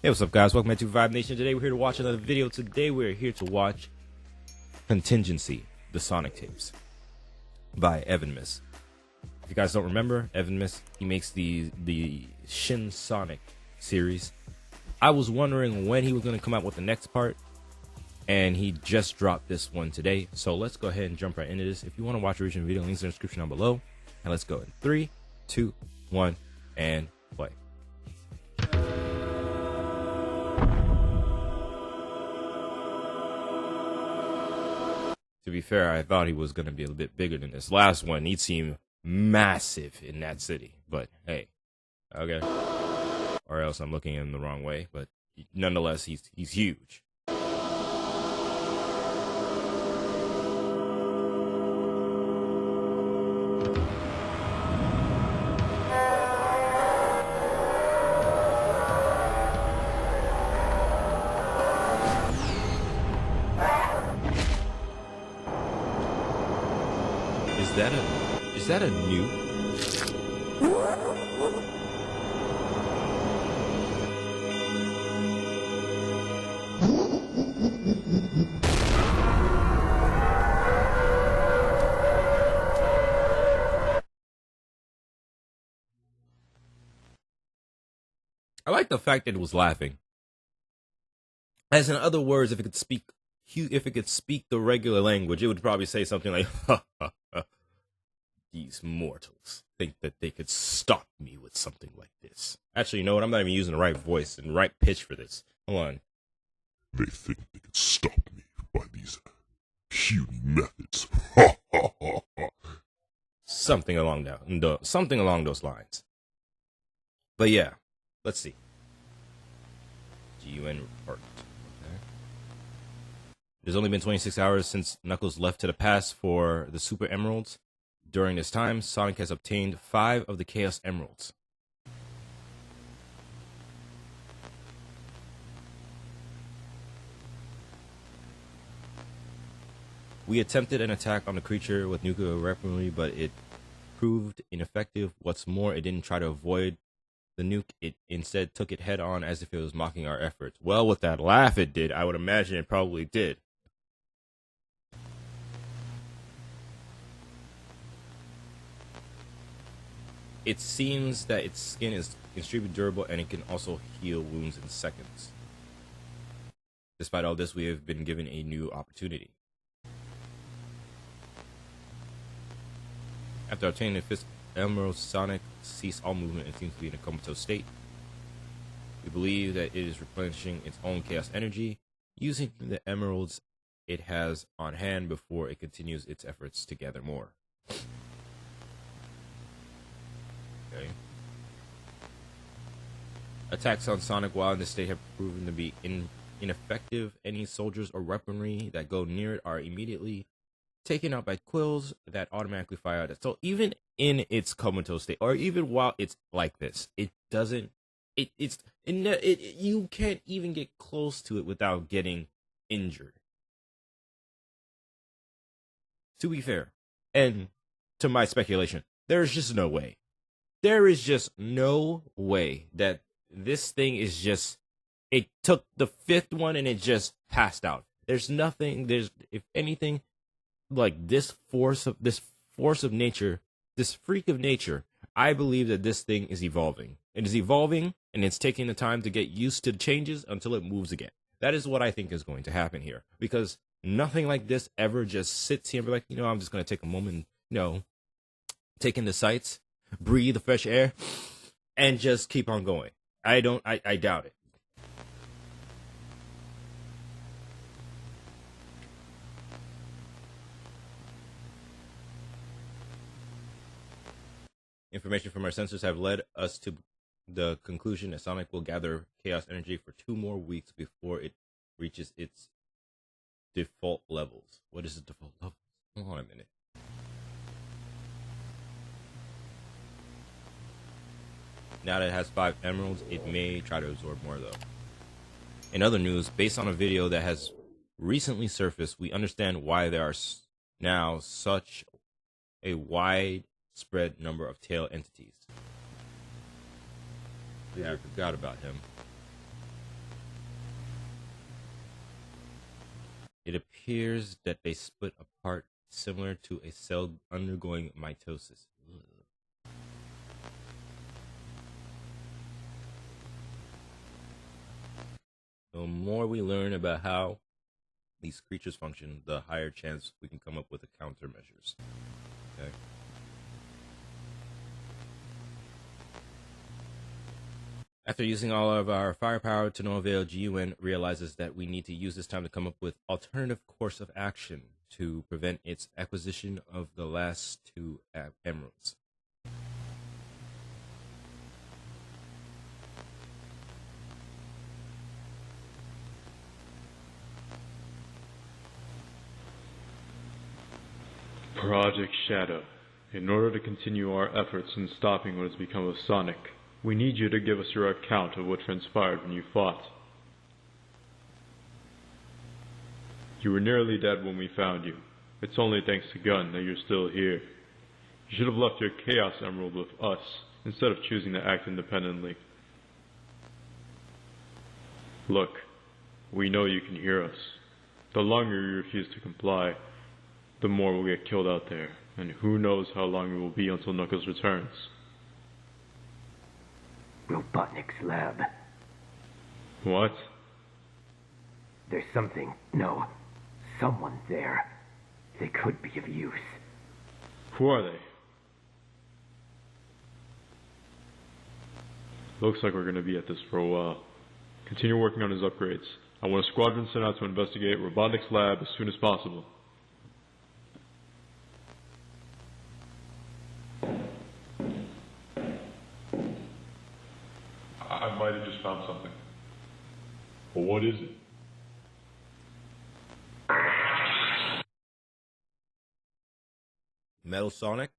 Hey, what's up, guys? Welcome back to Vibe Nation. Today we're here to watch another video. Today we're here to watch Contingency, the Sonic tapes by MCQUEEN. If you guys don't remember, MCQUEEN, he makes the SHIN Sonic series. I was wondering when he was going to come out with the next part, and he just dropped this one today. So let's go ahead and jump right into this. If you want to watch the original video, links in the description down below. And let's go in 3, 2, 1, and play. To be fair, I thought he was going to be a little bit bigger than this last one. He seemed massive in that city. But, hey, okay. Or else I'm looking in the wrong way. But nonetheless, he's huge. Is that a new? I like the fact that it was laughing. As in other words, if it could speak the regular language, it would probably say something like, ha, ha, ha. These mortals think that they could stop me with something like this. Actually, you know what? I'm not even using the right voice and right pitch for this. Hold on. They think they could stop me by these puny methods. Ha ha ha ha. Something along those lines. But yeah, let's see. GUN report. Okay. There's only been 26 hours since Knuckles left to the past for the Super Emeralds. During this time, Sonic has obtained 5 of the Chaos Emeralds. We attempted an attack on the creature with nuclear weaponry, but it proved ineffective. What's more, it didn't try to avoid the nuke. It instead took it head on as if it was mocking our efforts. Well, with that laugh it did, I would imagine it probably did. It seems that its skin is extremely durable and it can also heal wounds in seconds. Despite all this, we have been given a new opportunity. After obtaining the 5th Emerald, Sonic ceased all movement and seems to be in a comatose state. We believe that it is replenishing its own chaos energy, using the emeralds it has on hand before it continues its efforts to gather more. Okay. Attacks on Sonic while in this state have proven to be ineffective. Any soldiers or weaponry that go near it are immediately taken out by quills that automatically fire at it. So even in its comatose state, or even while it's like this, it doesn't. You can't even get close to it without getting injured. To be fair, and to my speculation, there's just no way. There is just no way that this thing is just, it took the 5th one and it just passed out. There's nothing, if anything, like this force of nature, this freak of nature, I believe that this thing is evolving. It is evolving and it's taking the time to get used to the changes until it moves again. That is what I think is going to happen here, because nothing like this ever just sits here and be like, you know, I'm just going to take a moment, you know, take in the sights, breathe the fresh air, and just keep on going. I doubt it. Information from our sensors have led us to the conclusion that Sonic will gather chaos energy for 2 more weeks before it reaches its default levels. What is the default level? Hold on a minute. Now that it has 5 emeralds, it may try to absorb more, though. In other news, based on a video that has recently surfaced, we understand why there are now such a widespread number of tail entities. Yeah, I forgot about him. It appears that they split apart similar to a cell undergoing mitosis. Ugh. The more we learn about how these creatures function, the higher chance we can come up with a countermeasures. Okay. After using all of our firepower to no avail, GUN realizes that we need to use this time to come up with alternative course of action to prevent its acquisition of the last two emeralds. Project Shadow. In order to continue our efforts in stopping what has become of Sonic, we need you to give us your account of what transpired when you fought. You were nearly dead when we found you. It's only thanks to Gun that you're still here. You should have left your Chaos Emerald with us, instead of choosing to act independently. Look, we know you can hear us. The longer you refuse to comply, the more we'll get killed out there, and who knows how long it will be until Knuckles returns. Robotnik's lab. What? There's something, no, someone there. They could be of use. Who are they? Looks like we're going to be at this for a while. Continue working on his upgrades. I want a squadron sent out to investigate Robotnik's lab as soon as possible. I might have just found something. But what is it? Metal Sonic?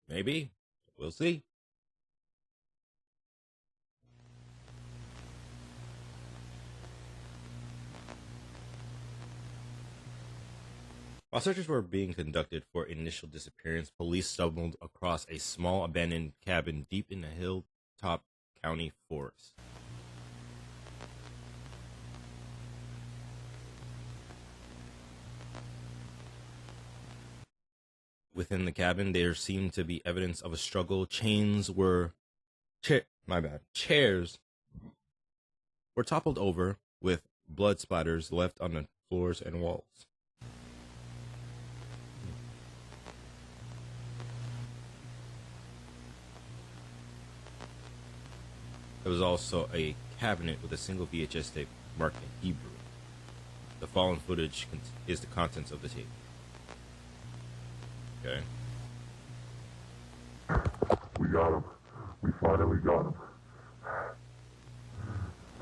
Maybe. We'll see. While searches were being conducted for initial disappearance, police stumbled across a small abandoned cabin deep in the hilltop county forest. Within the cabin, there seemed to be evidence of a struggle. Chairs were toppled over, with blood splatters left on the floors and walls. There was also a cabinet with a single VHS tape marked in Hebrew. The fallen footage is the contents of the tape. Okay. We got him. We finally got him.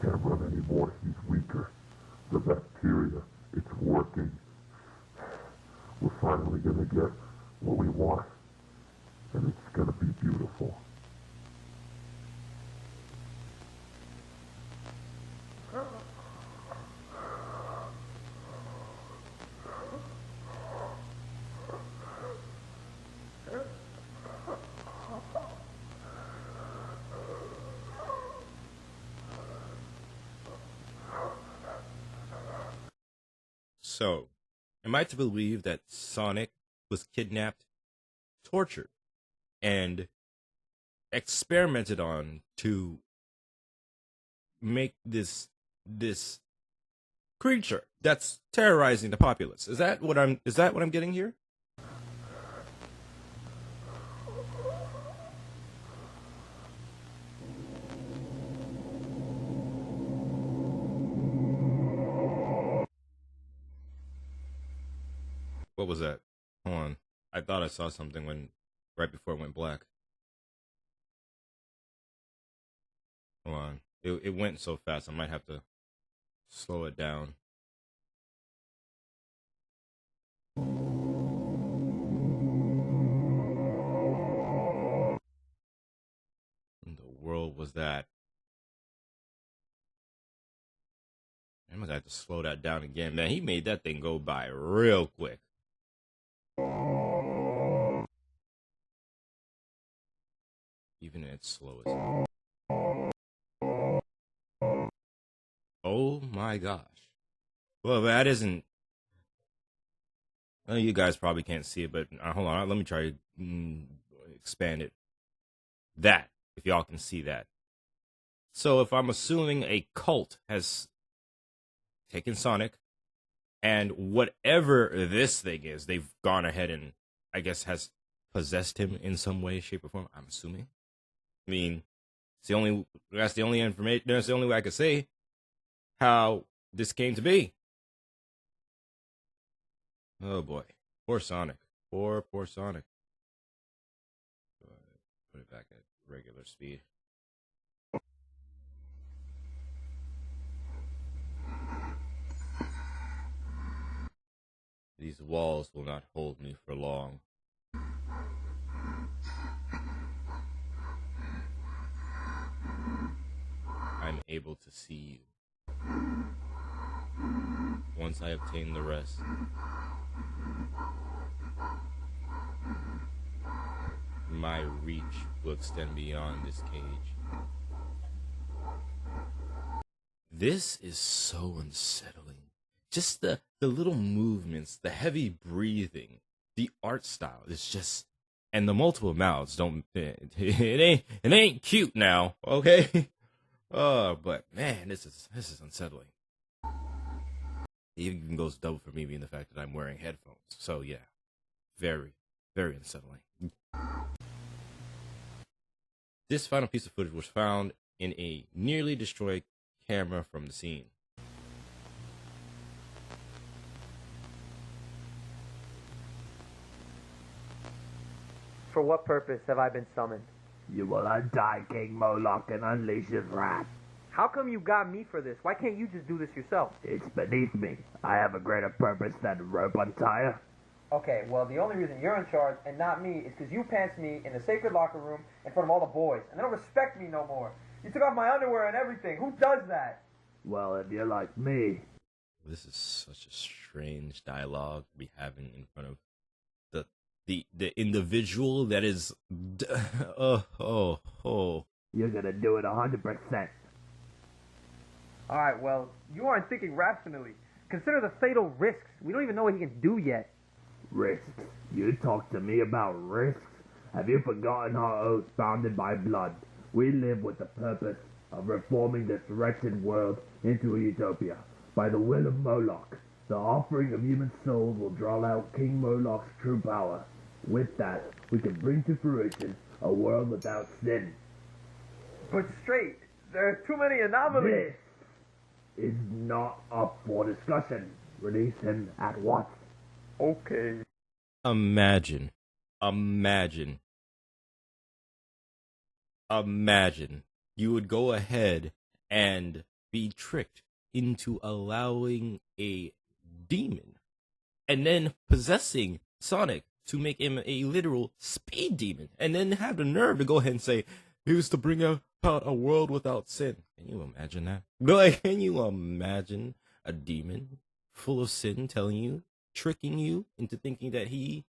Can't run anymore. He's weaker. The bacteria, it's working. We're finally gonna get what we want. And it's gonna be beautiful. So, am I to believe that Sonic was kidnapped, tortured, and experimented on to make this creature that's terrorizing the populace? Is that what I'm getting here? What was that? Hold on. I thought I saw something right before it went black. Hold on. It went so fast I might have to slow it down. What in the world was that? I'm gonna have to slow that down again, man. He made that thing go by real quick. Even at its slowest. Oh my gosh. Well, that isn't. Well, you guys probably can't see it, but hold on. Let me try to expand it. That, if y'all can see that. So if I'm assuming a cult has taken Sonic, and whatever this thing is, they've gone ahead and, I guess, has possessed him in some way, shape, or form. I'm assuming. I mean, that's the only information. That's the only way I could say how this came to be. Oh boy, poor Sonic. Poor Sonic. Put it back at regular speed. These walls will not hold me for long. I'm able to see you. Once I obtain the rest, my reach will extend beyond this cage. This is so unsettling. Just the little movements, the heavy breathing, the art style is just, and the multiple mouths don't, it ain't cute now, okay? Oh, but man, this is unsettling. It even goes double for me being the fact that I'm wearing headphones. So yeah, very, very unsettling. This final piece of footage was found in a nearly destroyed camera from the scene. For what purpose have I been summoned? You will untie King Moloch and unleash his wrath. How come you got me for this? Why can't you just do this yourself? It's beneath me. I have a greater purpose than rope untire. Okay, well, the only reason you're in charge and not me is because you pants me in the sacred locker room in front of all the boys, and they don't respect me no more. You took off my underwear and everything. Who does that? Well, if you're like me. This is such a strange dialogue to be having in front of the individual that is, You're gonna do it 100%. Alright, well, you aren't thinking rationally. Consider the fatal risks. We don't even know what he can do yet. Risks? You talk to me about risks? Have you forgotten our oath bounded by blood? We live with the purpose of reforming this wretched world into a utopia. By the will of Moloch, the offering of human souls will draw out King Moloch's true power. With that, we can bring to fruition a world without sin. But straight, there are too many anomalies. This is not up for discussion. Release him at once. Okay. Imagine you would go ahead and be tricked into allowing a demon and then possessing Sonic to make him a literal speed demon, and then have the nerve to go ahead and say he was to bring about a world without sin. Can you imagine that? Like, can you imagine a demon full of sin telling you, tricking you into thinking that he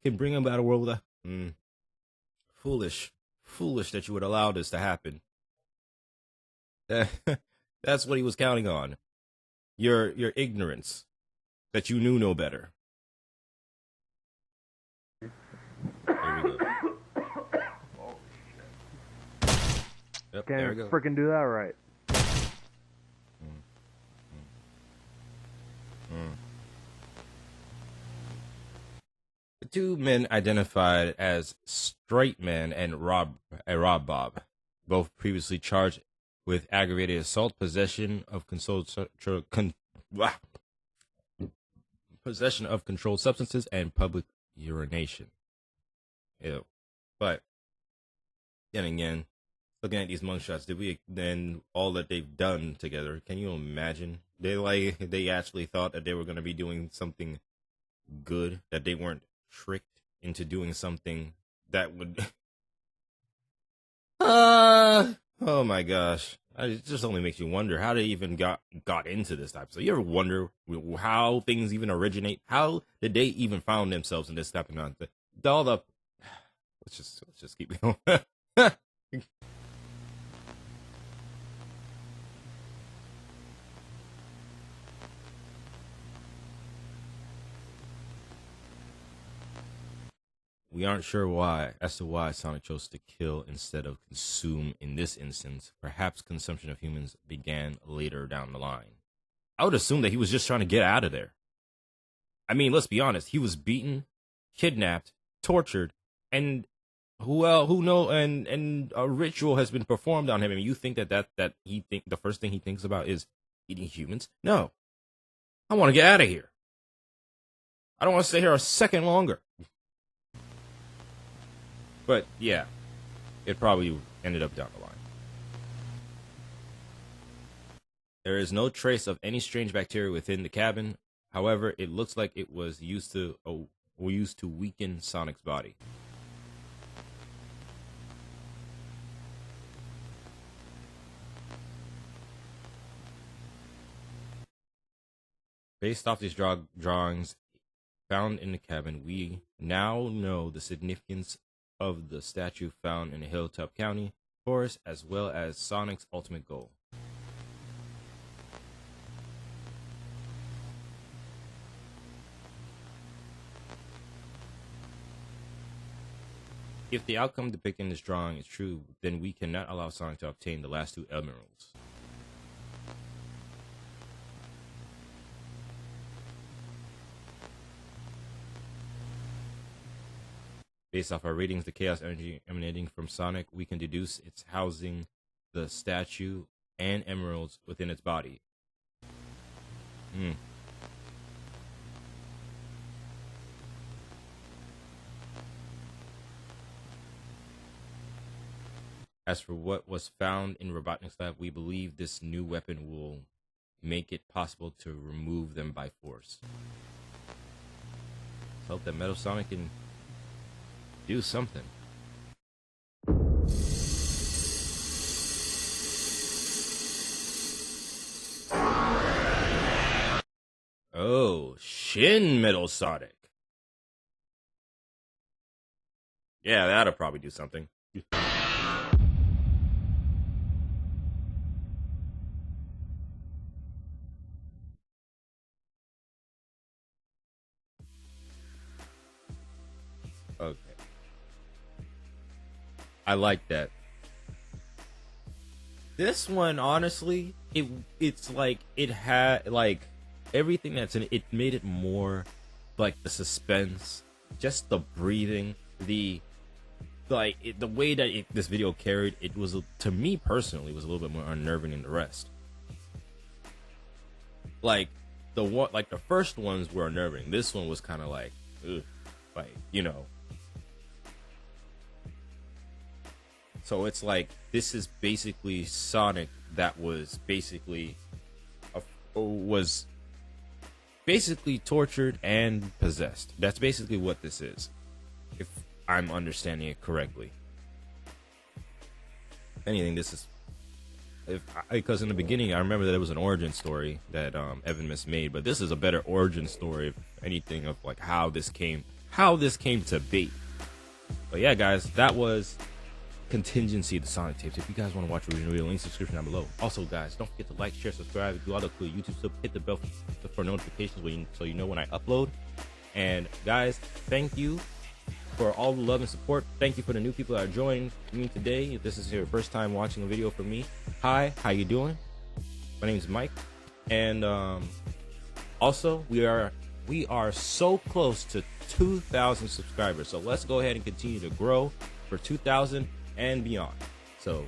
can bring about a world without foolish that you would allow this to happen. That's what he was counting on. Your ignorance, that you knew no better. Here we go. Yep, there we go. Freaking do that right. The two men identified as Straight Man and Rob Bob, both previously charged with aggravated assault, possession of controlled substances, and public urination. Ew. But then again, looking at these mugshots, then all that they've done together, can you imagine? They actually thought that they were going to be doing something good, that they weren't tricked into doing something that would oh my gosh. It just only makes you wonder how they even got into this type of stuff. You ever wonder how things even originate? How did they even found themselves in this type of nonsense? All the let's just keep going. We aren't sure as to why Sonic chose to kill instead of consume in this instance. Perhaps consumption of humans began later down the line. I would assume that he was just trying to get out of there. I mean, let's be honest. He was beaten, kidnapped, tortured, and and a ritual has been performed on him. And you think that the first thing he thinks about is eating humans? No. I want to get out of here. I don't want to stay here a second longer. But, yeah, it probably ended up down the line. There is no trace of any strange bacteria within the cabin. However, it looks like it was used to weaken Sonic's body. Based off these drawings found in the cabin, we now know the significance of the statue found in the Hilltop County forest, as well as Sonic's ultimate goal. If the outcome depicted in this drawing is true, then we cannot allow Sonic to obtain the last two emeralds. Based off our readings, the chaos energy emanating from Sonic, we can deduce it's housing the statue and emeralds within its body. As for what was found in Robotnik's lab, we believe this new weapon will make it possible to remove them by force. Let's hope that Metal Sonic can do something. Oh, SHIN Metal Sonic. Yeah, that'll probably do something. Okay. I like that. This one, honestly, it's like it had like everything that's in it. It made it more like the suspense, just the breathing, the way that this video carried. It was, to me personally, was a little bit more unnerving than the rest. Like the first ones were unnerving. This one was kind of like, ugh, like, you know. So it's like, this is basically Sonic that was basically tortured and possessed. That's basically what this is, if I'm understanding it correctly. If anything, this is, because in the beginning I remember that it was an origin story that Evan Miss made, but this is a better origin story, if anything, of like how this came to be. But yeah, guys, that was Contingency, the Sonic tapes. If you guys want to watch the original video, link in the description down below. Also, guys, don't forget to like, share, subscribe, do all the cool YouTube stuff. Hit the bell for notifications so you know when I upload. And guys, thank you for all the love and support. Thank you for the new people that are joining me today. If this is your first time watching a video from me, hi, how you doing? My name is Mike, and also we are so close to 2,000 subscribers. So let's go ahead and continue to grow for 2,000 and beyond. So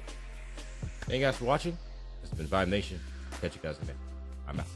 thank you guys for watching. This has been Vibe Nation. Catch you guys in a minute. I'm out.